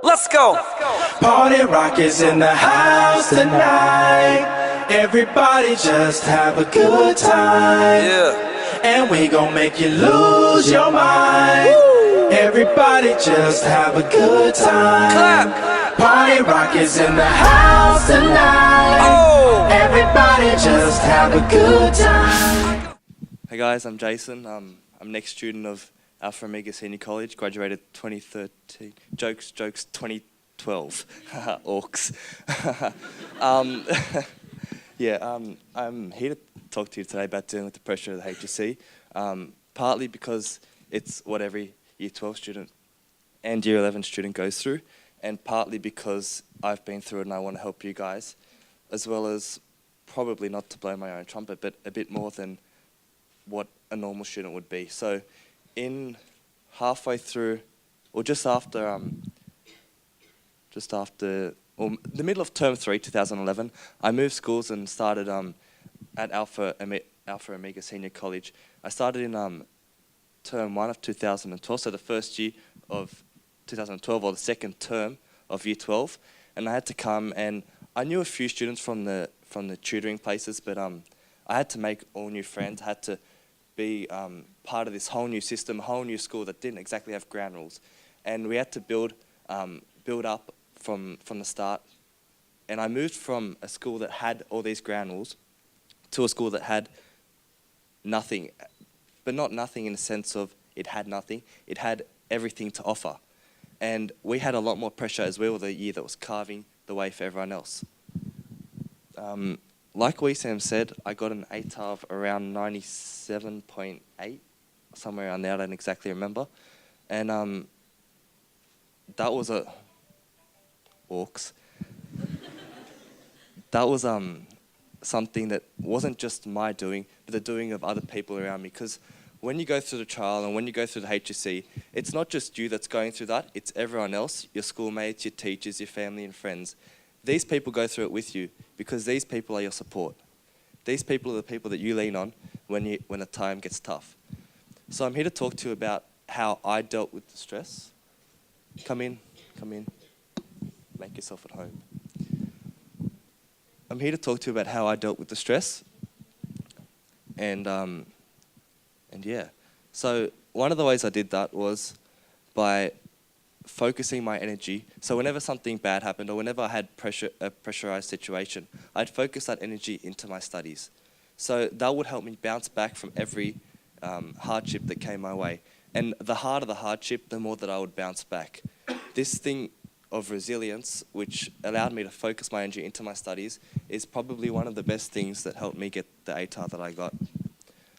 Let's go! Party rock is in the house tonight. Everybody just have a good time. Yeah. And we gon' make you lose your mind. Woo. Everybody just have a good time. Clap! Party rock is in the house tonight. Oh! Everybody just have a good time. Hey guys, I'm Jason. I'm next student of Alpha Omega Senior College, graduated 2013. Jokes, 2012. Orcs. I'm here to talk to you today about dealing with the pressure of the HSC, partly because it's what every Year 12 student and Year 11 student goes through, and partly because I've been through it and I want to help you guys, as well as probably not to blow my own trumpet, but a bit more than what a normal student would be. So in halfway through, or just after the middle of term 3, 2011, I moved schools and started at Alpha Omega Senior College. I started in term 1 of 2012, so the first year of 2012, or the second term of Year 12, and I had to come, and I knew a few students from the tutoring places, but I had to make all new friends. I had to be part of this whole new system, whole new school that didn't exactly have ground rules, and we had to build up from the start. And I moved from a school that had all these ground rules to a school that had nothing, but not nothing in the sense of it had nothing. It had everything to offer, and we had a lot more pressure as well the year that was carving the way for everyone else. Like Sam said, I got an ATAR of around 97.8, somewhere around there, I don't exactly remember. And that was orcs. That was something that wasn't just my doing, but the doing of other people around me. Because when you go through the trial and when you go through the HSC, it's not just you that's going through that, it's everyone else, your schoolmates, your teachers, your family and friends. These people go through it with you because these people are your support. These people are the people that you lean on when the time gets tough. So I'm here to talk to you about how I dealt with the stress. Come in, make yourself at home. I'm here to talk to you about how I dealt with the stress. And yeah. So one of the ways I did that was by focusing my energy. So whenever something bad happened or whenever I had a pressurized situation, I'd focus that energy into my studies. So that would help me bounce back from every hardship that came my way. And the harder the hardship, the more that I would bounce back. This thing of resilience, which allowed me to focus my energy into my studies, is probably one of the best things that helped me get the ATAR that I got.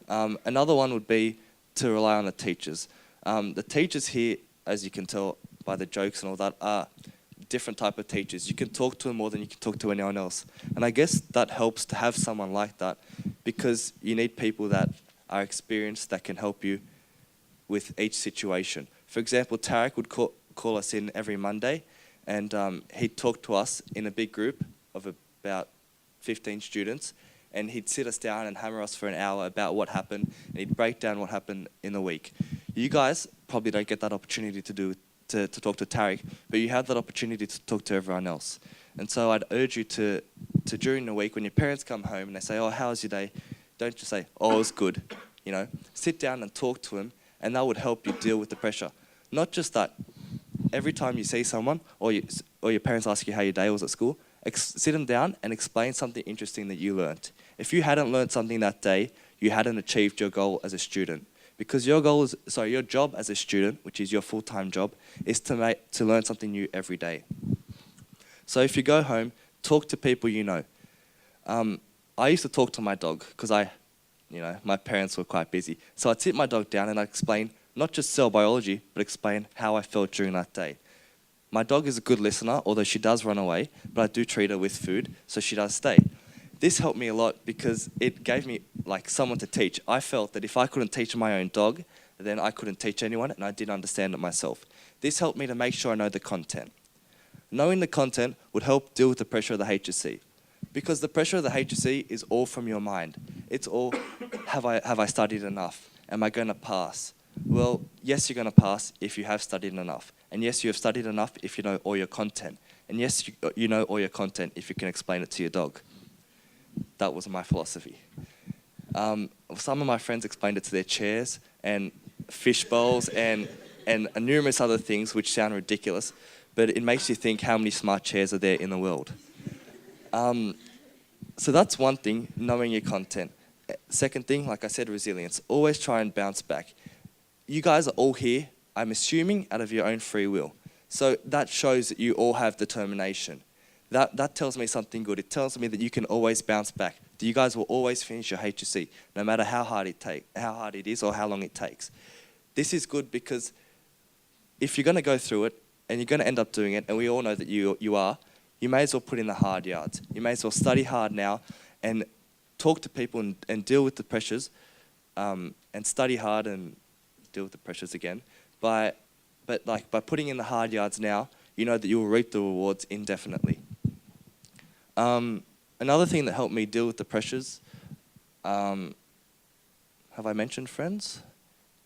Another one would be to rely on the teachers. The teachers here, as you can tell by the jokes and all that, are different type of teachers. You can talk to them more than you can talk to anyone else. And I guess that helps to have someone like that, because you need people that are experienced that can help you with each situation. For example, Tarek would call us in every Monday, and he'd talk to us in a big group of about 15 students, and he'd sit us down and hammer us for an hour about what happened, and he'd break down what happened in the week. You guys probably don't get that opportunity to talk to Tarek, but you have that opportunity to talk to everyone else. And so I'd urge you to during the week, when your parents come home and they say, "Oh, how was your day?" Don't just say, "Oh, it was good." You know, sit down and talk to them, and that would help you deal with the pressure. Not just that. Every time you see someone or your parents ask you how your day was at school, sit them down and explain something interesting that you learnt. If you hadn't learnt something that day, you hadn't achieved your goal as a student. Because your job as a student, which is your full-time job, is to learn something new every day. So if you go home, talk to people you know. I used to talk to my dog because my parents were quite busy. So I'd sit my dog down and I'd explain not just cell biology, but explain how I felt during that day. My dog is a good listener, although she does run away, but I do treat her with food, so she does stay. This helped me a lot because it gave me someone to teach. I felt that if I couldn't teach my own dog, then I couldn't teach anyone, and I didn't understand it myself. This helped me to make sure I know the content. Knowing the content would help deal with the pressure of the HSC. Because the pressure of the HSC is all from your mind. It's all, have I studied enough? Am I going to pass? Well, yes, you're going to pass if you have studied enough. And yes, you have studied enough if you know all your content. And yes, you know all your content if you can explain it to your dog. That was my philosophy. Some of my friends explained it to their chairs and fish bowls and numerous other things which sound ridiculous, but it makes you think how many smart chairs are there in the world. So that's one thing, knowing your content. Second thing, like I said, resilience. Always try and bounce back. You guys are all here, I'm assuming, out of your own free will. So that shows that you all have determination. That tells me something good. It tells me that you can always bounce back. That you guys will always finish your HSC, no matter how hard it is or how long it takes. This is good because if you're going to go through it and you're going to end up doing it, and we all know that you are, you may as well put in the hard yards. You may as well study hard now and talk to people and deal with the pressures, and study hard and deal with the pressures again. But by putting in the hard yards now, you know that you will reap the rewards indefinitely. Another thing that helped me deal with the pressures, have I mentioned friends?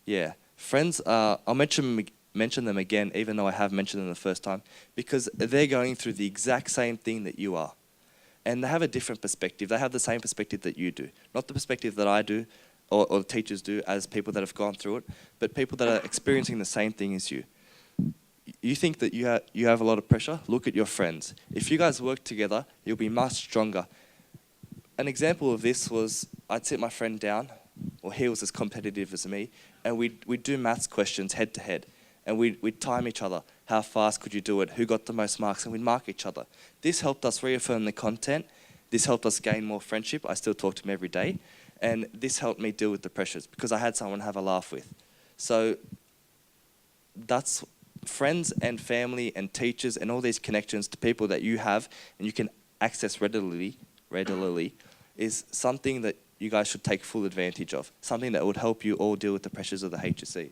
Yeah, friends, I'll mention them again, even though I have mentioned them the first time, because they're going through the exact same thing that you are. And they have a different perspective. They have the same perspective that you do. Not the perspective that I do, or the teachers do as people that have gone through it, but people that are experiencing the same thing as you. You think that you have a lot of pressure? Look at your friends. If you guys work together, you'll be much stronger. An example of this was I'd sit my friend down, or he was as competitive as me, and we'd do maths questions head to head. And we'd time each other. How fast could you do it? Who got the most marks? And we'd mark each other. This helped us reaffirm the content. This helped us gain more friendship. I still talk to him every day. And this helped me deal with the pressures because I had someone to have a laugh with. So that's friends and family and teachers and all these connections to people that you have and you can access readily is something that you guys should take full advantage of. Something that would help you all deal with the pressures of the HSC.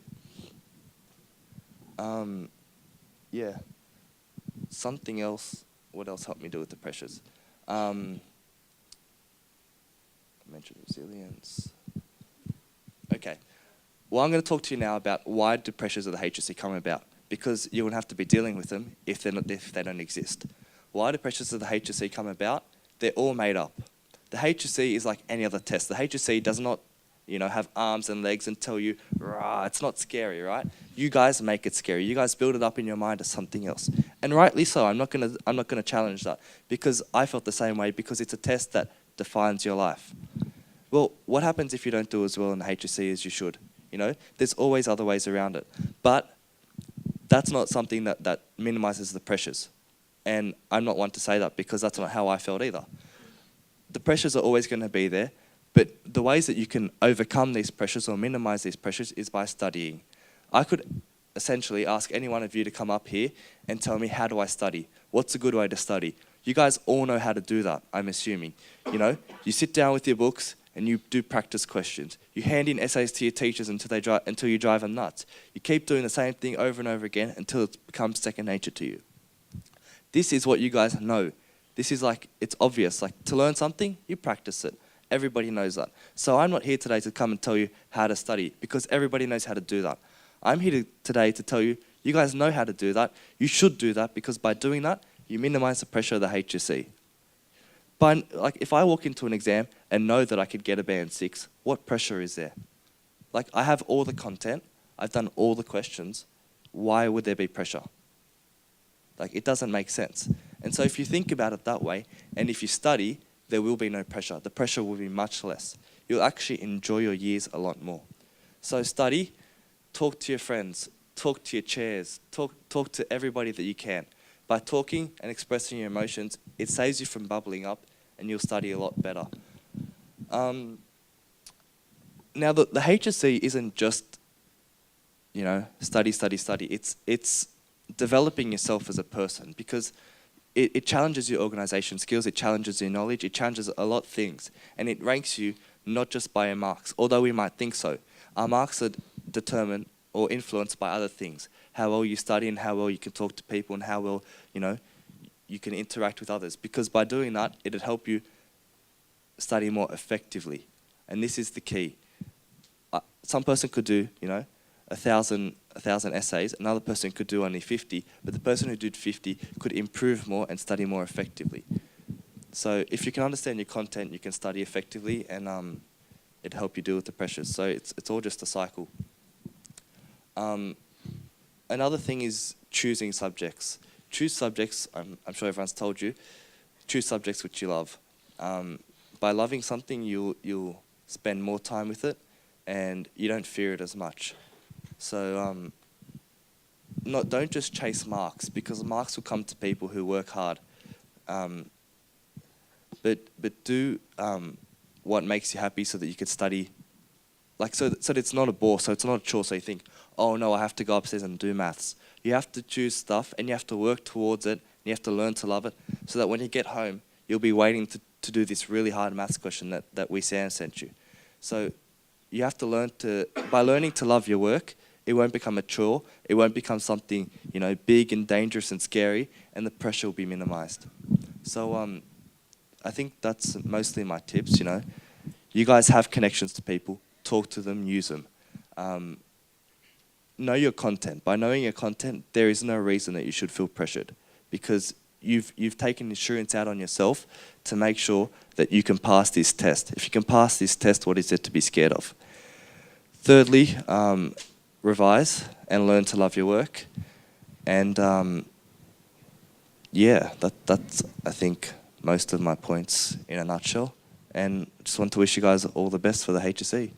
Yeah. Something else. What else helped me deal with the pressures? I mentioned resilience. Okay. Well, I'm going to talk to you now about why do pressures of the HSC come about, because you would have to be dealing with them if they don't exist. Why do pressures of the HSC come about? They're all made up. The HSC is like any other test. The HSC does not, have arms and legs and tell you, rah, it's not scary, right? You guys make it scary. You guys build it up in your mind as something else. And rightly so. I'm not gonna challenge that because I felt the same way because it's a test that defines your life. Well, what happens if you don't do as well in the HSC as you should? There's always other ways around it. But that's not something that minimizes the pressures. And I'm not one to say that because that's not how I felt either. The pressures are always going to be there, but the ways that you can overcome these pressures or minimize these pressures is by studying. I could essentially ask any one of you to come up here and tell me, how do I study? What's a good way to study? You guys all know how to do that, I'm assuming. You sit down with your books and you do practice questions. You hand in essays to your teachers until you drive them nuts. You keep doing the same thing over and over again until it becomes second nature to you. This is what you guys know. This is it's obvious. To learn something, you practice it. Everybody knows that. So I'm not here today to come and tell you how to study because everybody knows how to do that. I'm here today to tell you, you guys know how to do that. You should do that because by doing that, you minimize the pressure of the HSC. But if I walk into an exam and know that I could get a band 6, what pressure is there? I have all the content. I've done all the questions. Why would there be pressure? It doesn't make sense. And so if you think about it that way, and if you study, there will be no pressure. The pressure will be much less. You'll actually enjoy your years a lot more. So study, talk to your friends, talk to your chairs, talk to everybody that you can. By talking and expressing your emotions, it saves you from bubbling up and you'll study a lot better. Now, the HSC isn't just, study. It's developing yourself as a person because it challenges your organisation skills, it challenges your knowledge, it challenges a lot of things. And it ranks you not just by your marks, although we might think so. Our marks are determined or influenced by other things. How well you study and how well you can talk to people and how well, you can interact with others. Because by doing that, it'll help you study more effectively. And this is the key. Some person could do, 1,000 essays, another person could do only 50, but the person who did 50 could improve more and study more effectively. So if you can understand your content, you can study effectively, and it'll help you deal with the pressures. So it's all just a cycle. Another thing is choosing subjects. Choose subjects, I'm sure everyone's told you, choose subjects which you love. By loving something, you'll spend more time with it, and you don't fear it as much. So don't just chase marks, because marks will come to people who work hard. But do what makes you happy, so that you could study, like so that it's not a bore, so it's not a chore. So you think, oh no, I have to go upstairs and do maths. You have to choose stuff, and you have to work towards it, and you have to learn to love it, so that when you get home, you'll be waiting to do this really hard maths question that we Sam sent you. So you have to learn by learning to love your work, it won't become a chore, it won't become something, big and dangerous and scary, and the pressure will be minimized. So I think that's mostly my tips. You guys have connections to people, talk to them, use them. Know your content. By knowing your content, there is no reason that you should feel pressured, because you've taken insurance out on yourself to make sure that you can pass this test. If you can pass this test, what is there to be scared of? Thirdly, revise and learn to love your work. And that's I think most of my points in a nutshell. And just want to wish you guys all the best for the HSC.